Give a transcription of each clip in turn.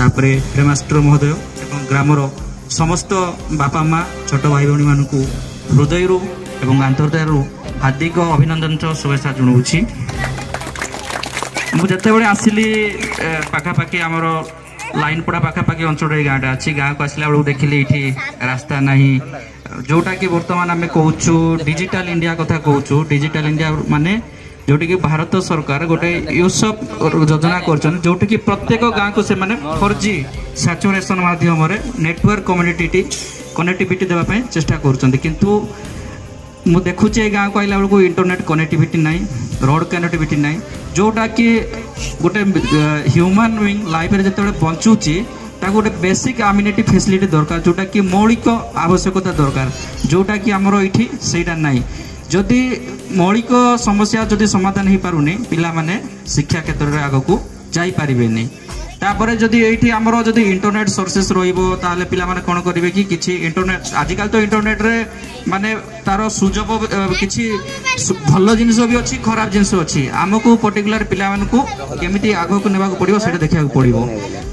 तापरे हेडमास्टर महोदय एवं ग्रामर समस्त बापा माँ छोट भाई भाई मानक हृदय एवं आंतरतार हार्दिक अभिनंदन शुभेच्छा जनाऊँगी। मुझे आसिली पाखापाखि आमर लाइन पड़ा पाखापाखि अंचल गाँटा अच्छी गाँव को आसला बेलू देखिली ये रास्ता नहीं जोटा कि बर्तमान आम कहूँ डिजिटल इंडिया कथा कहूँ। डिजिटल इंडिया माने जोटी कि भारत सरकार गोटे यूसअप योजना कर जोटी कि प्रत्येक गाँव को से 4G सैचुरेशन माध्यम नेटवर्क कनेक्टिविटी देवाई चेष्टा कर मु देखुचे गाँव को आइला बेलू इंटरनेट कनेक्टिविटी नाई रोड कनेक्टिविटी नाई जोटा कि गोटे ह्यूमन बीइंग लाइफ रे जते बंचुची गोटे बेसिक अम्यूनिटी फैसिलिटी दरकार जोटा कि मौलिक आवश्यकता दरकार जोटा कि आमर ये सेटा नाई जदि मौलिक समस्या जदि समाधान हो पारुनी पिला माने शिक्षा क्षेत्र में आग को जाई पारिबेनी। तापर जदि ये आमर जदि इंटरनेट सोर्सेस रहिबो ताले पिला माने कोन करिवे कि किछि इंटरनेट आजिकल तो इंटरनेट रे माने तार सुजोग किछि भल जिनिस भी अच्छी खराब जिनिस अच्छी आमको पर्टिकुलर पिला मानकु केमिति आगो को नेबा को पड़िबो सेटा देखिया पड़िबो।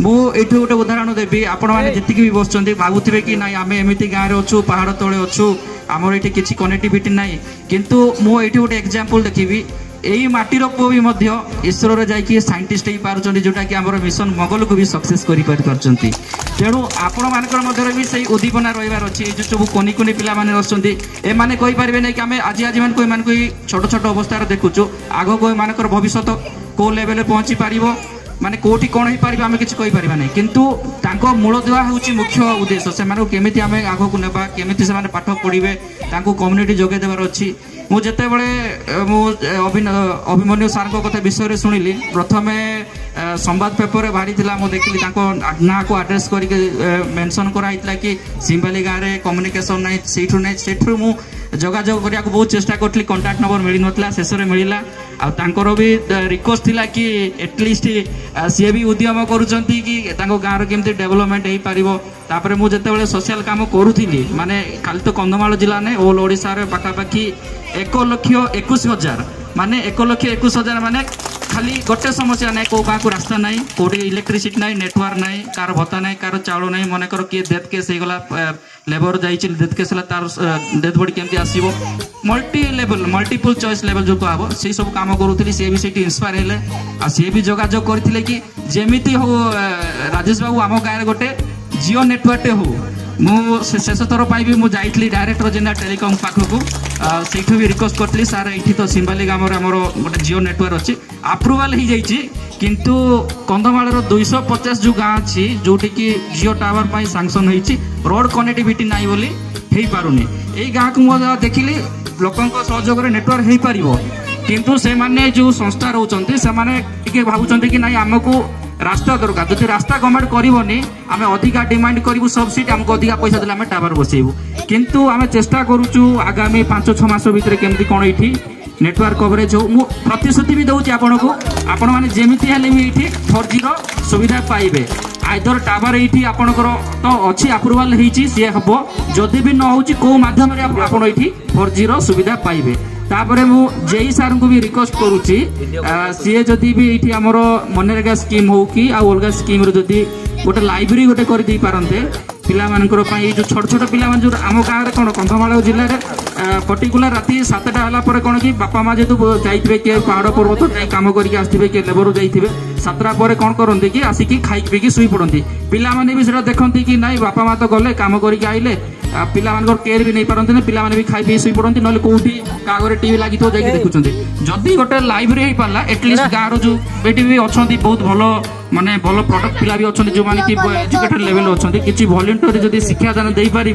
मु एठु गोटे उदाहरण देबी आपण माने जतिकि भी बसचंदी भाबुथिबे कि नाइ आमे एमिति गाँ रे अछु पहाड़ तळे अछु आमर एठी किछि कनेक्टिविटी नाइ किंतु मु एठी गोटे एग्जांपल देखिबी यही माटीर पुओ भी मध्य इसरो रे जाइए साइंटिस्ट हो पार्टी जोटा कि आमर मिशन मंगल को भी सक्सेस करें तेणु आपण मान भी सही उद्दीपना रही अच्छी जो सब कोनी कोनी पिला माने रसुँच एमाने कहि पारिबे नै कि आमे आज आज मान को छोट छोट अवस्था देखुचु आगो को मानकर भविष्य को लेवल पहुँची पारिबो माने कोठी कोन हो पारिबे आमे किछ कहि पारिबा नै किंतु तांको मूल दुआ होउची मुख्य उद्देश्य से माने केमिति आमे आगो को नेबा केमिति से माने पाठ पढिबे तांको कम्युनिटी जोगे देबार अछि। मु जेते बेले मु अभिमन्यु सार को कथा विषय शुणिली प्रथमे संवाद पेपर बाहरी थिला मु देखिली तांको ना को एड्रेस करके मेंशन कराइतला कि सिंबाली गाँव में कम्युनिकेशन नाइ सेठू मु जोगाजोग करिया को बहुत चेष्टा करथली कांटेक्ट नंबर मिली नथला शेष रे मिलिला आ तांकर भी रिक्वेस्ट थिला कि एटलिस्ट सी भी उद्यम करूचंती कि तांको गाँव रो केमती डेवलपमेंट हेई पारिबो। तापर मु जेते बेले सोशल काम करूथली माने खाली तो कंधमाल जिला ने ऑल ओडिसा रे पाखापाखि 1,21,000 माने 1,21,000 माने खाली गोटे समस्या ना कौ गाँव को रास्ता ना कौटे इलेक्ट्रिसिटी ना नेटवर्क ना कार भत्ता ना कार चाउल ना मनकर किए डेथ केस हो गला लेबर जाइए डेथ केस तार डेथ बॉडी केमती आसो multi level multiple choice level जो कह से सब काम करूली सी भी से इंस्पायर हेले आ सी भी जोगाजोग करते कि जमीती हो राजेश बाबू आम गाँव गोटे जियो नेटवर्क हो मु शेष थर भी मुझे डायरेक्टर जनरल टेलीकॉम पाखक से भी रिक्वेस्ट करी सार ये तो सिंबाली गाँव में आमर गोटे जियो नेटवर्क अच्छी अप्रुवाल हो जाइए किंतु कंधमाल 250 जो गाँ अच्छी जोटि कि जियो टावर पर सांक्शन होती रोड कनेक्टिविटी नाई बोली हो पारुनी यही गाँ को देखिली लोकों सहयोग नेटवर्क हो पार किंतु से माने जो संस्था रोचंती से माने टिके भाबुचंती कि नाई आमको रास्ता दरकार जो रास्ता गवर्नमेंट करबनी आमे अधिका डिमांड करू सब्सिडी हमको अधिका पैसा देला आमे टावर बसेबू किंतु आमे चेष्टा करूचु आगामी 5-6 मास भीतर केमती कोन एठी नेटवर्क कवरेज हो मु प्रतिश्रुति भी दउची आपण को आपण माने जेमिति हेले भी एठी 4G रो सुविधा पाइबे आइदर टावर एठी आपणकर तो अच्छी अप्रूवाल होईची से हबो जदि भी न होची को माध्यम रे आपण एठी 4G रो सुविधा पाइबे। तापरे मु जेई सार को भी रिक्वेस्ट करूची सी जदि भी ये आमर मनरेगा स्कीम हो कि अलग स्कीम जदि गोटे लाइब्रेरी गोटे कर दे पारंते पिला मानकर जो छोट छोट पिला जो आम गाँव में कौन कंधमाल जिले में पर्टिकुलर राति 7टा है कौन कि बापा माँ जेहतु जाइए किए पहाड़ पर्वत कम करके आसते किए लेबर जाइए 7टा पर कौन करते कि आसिकी खाई पीकी शुई पड़ती पिला माने भी देखते कि नाई बापा माँ तो गले कम करके आइले पिला मानकर केयर भी नहीं पारती पिला माने भी खाई पी शुई पड़ती ना कौटी कागज टीवी लगी तो जाकि देखुं जदि गोटे लाइब्रेरी हो पारा एटलिस्ट गाँव जो बेटी भी अच्छा बहुत भल माने भल प्रोडक्ट पिला भी अच्छा जो मैंने कि एजुकेटेड लेवल अच्छा किसी वॉलंटियर जदि शिक्षादान दे पारे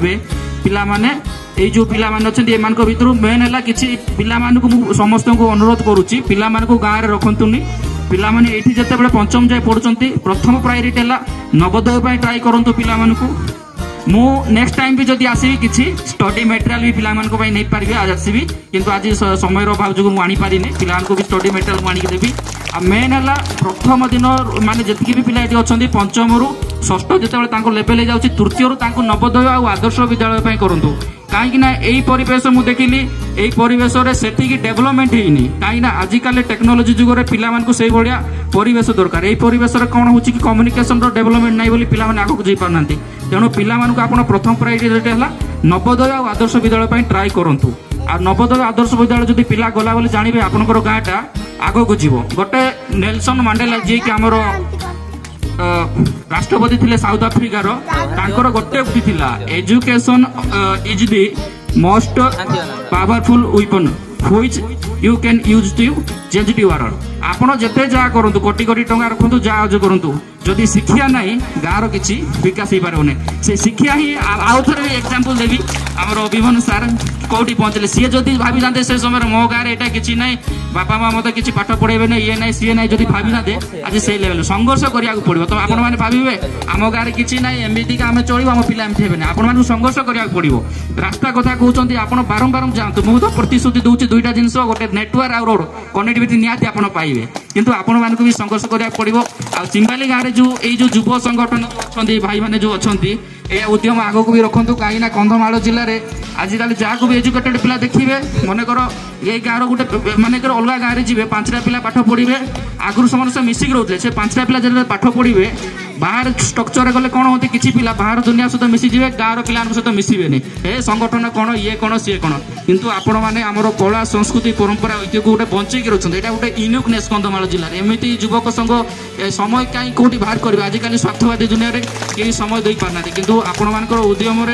पिला माने ये जो पिला माने अच्छा एमान भितर मेन है किसी पिला मानू समस्त को अनुरोध करुच्ची पिला मानू गाँव में रखुनी पिला माने एठी जते बेले पंचम जाए पढ़ुचंती प्रथम प्रायोरिटी है नवोदय ट्राई करंतु पिला मानू मु नेक्स्ट टाइम भी जदि आसबि किछि स्टडी मटेरियल भी पिला मानको नहीं पारि आज आसबि किंतु आज समय अभाव जो मुझे आनीपारि पिला भी स्टडी मटेरियल मुझे देवी आ मेन है प्रथम दिन माने जति भी पिला अच्छा पंचम रु षष्ठ जो लेवल जाऊँगी तृतीय रु नवोदय और आदर्श विद्यालय करूँ कहीं यही परिवेश मुझे देखिली यही परिवेश से डेवलपमेंट होनी कहीं आजिकल टेक्नोलोजी जुगे पिला से भाया परिवेश दरकार ये परिवेश कौन हो कम्युनिकेशन डेवलपमेंट नहीं बोली पिला माने आगक जाई पारना तेणु पिला मानक आपण प्रथम प्रायोरिटी है नवोदय और आदर्श विद्यालय ट्राई करंतु आ नवोदय आदर्श विद्यालय जदि पिला गला बोली जानबे आपनकर गाँटा आगक जीवो गोटे नेल्सन मंडेला जी कि हमर राष्ट्रपति थिले साउथ अफ्रिकार तांकर गोटे उक्ति थिला education is the most powerful weapon which you can use to change your आपण जेते जा करंतु कोटी कोटी टंका रखंतु जा आज करंतु जदि शिक्षा नाही गाँर किछि विकास ही पारबने से शिक्षा ही आउ थरे एग्जांपल देबी हमर अभिमन्यु सर कोटी पहुंचले सी जदि भाबी जानते से समय मो गाँव एटा किछि नाही बापा माँ मते किछि पाठ पढेबे नै ये नाही सी नाही जदि भाबी ना दे आज से लेवल संघर्ष करिया पड़िबो तो आपण माने भाबिबे आम गाँव किछि नाही एमबीटी का हम चलिबो हम पिला एमथि हेबे नै आपण माने संघर्ष करिया पड़िबो रास्ता कथा कहउचंती आपण बारंबार जानतु मु तो प्रतिश्रुति दउछि दुईटा जिंस गोटे नेटवर्क आ रोड कनेक्टिविटी नियाती आपण पाइबे किंतु आपण मानकु भी संघर्ष करिया पड़िबो आ चिंबाली गाँव रे जो ए जो युव संगठन अछंती भाई माने जो अछंती ए उद्यम आगो भी रखंतु काई ना कंधमाल जिल्ला रे आजिकाली जहाँ भी एजुकेटेड पिला देखिए मनकर ये गाँव गोटे मानकर अलग गाँव में जी 5टा पिला पाठ पढ़े आगुरी समस्त मिसिक रोते से 5टा पिला जब पाठ पढ़े बाहर स्ट्रक्चर गले कौन होती किसी पिला बाहर दुनिया सहित मिसिजे गाँव पिला सहित मिसबेनि ए संगठन कौन ये कौन सी कौन किंतु आपण मैंने आमर कला संस्कृति परंपरा ऐतिह्य को गोटे बंचेक रखते यहाँ गोटे यूनिकनेस कंधमाल जिले में एमती युवक संघ समय कहीं कौटी बाहर करेंगे आजिकल स्वार्थवादी दुनिया में कहीं समय दे पारना किंतु आपण मान उद्यम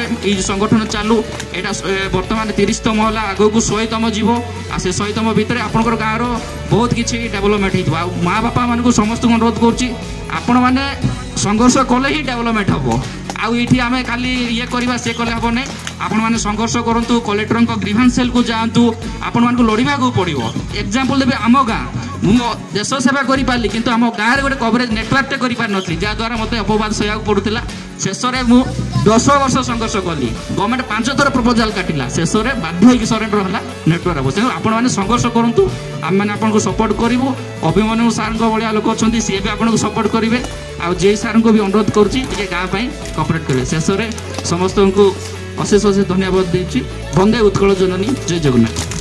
संगठन चालू यहाँ बर्तमान 30तम है आगक 100तम जीव आ से 100तम भितर आपंकर गाँव बहुत किसी डेवलपमेंट हो माँ बापा मान समस्त अनुरोध करें संघर्ष कले ही डेवलपमेंट हम आईटी आम खाली ये करवा से कले हम ना आपण मैंने संघर्ष करूँ कलेक्टर ग्रीवेंस सेल को जातु आपण मानक लड़वा पड़ो एग्जांपल देवे आम गाँ मु देश सेवा करी पारली किंतु आम गाँव गोटे कवरेज नेटवर्क करि पार नथली जहाँद्वारा मत अपवाद सहया पड़ूला शेष में मु 10 वर्ष संघर्ष कली गवर्नमेंट 5 थर प्रपोजाल काटिला शेष में बाध्य होकर सरेंडर है नेटवर्क तेणु आपण मैंने संघर्ष करूँ आम मैंने आपको सपोर्ट करूँ अभिमन्यु सार भाया लोक अच्छा सी भी आपको सपोर्ट करेंगे आ जे सार को भी अनुरोध करुँची गाँव कॉपरेट करेंगे शेष में समस्त को अशेष अशेष धन्यवाद देती वंदे उत्कल जननी जय जगन्नाथ।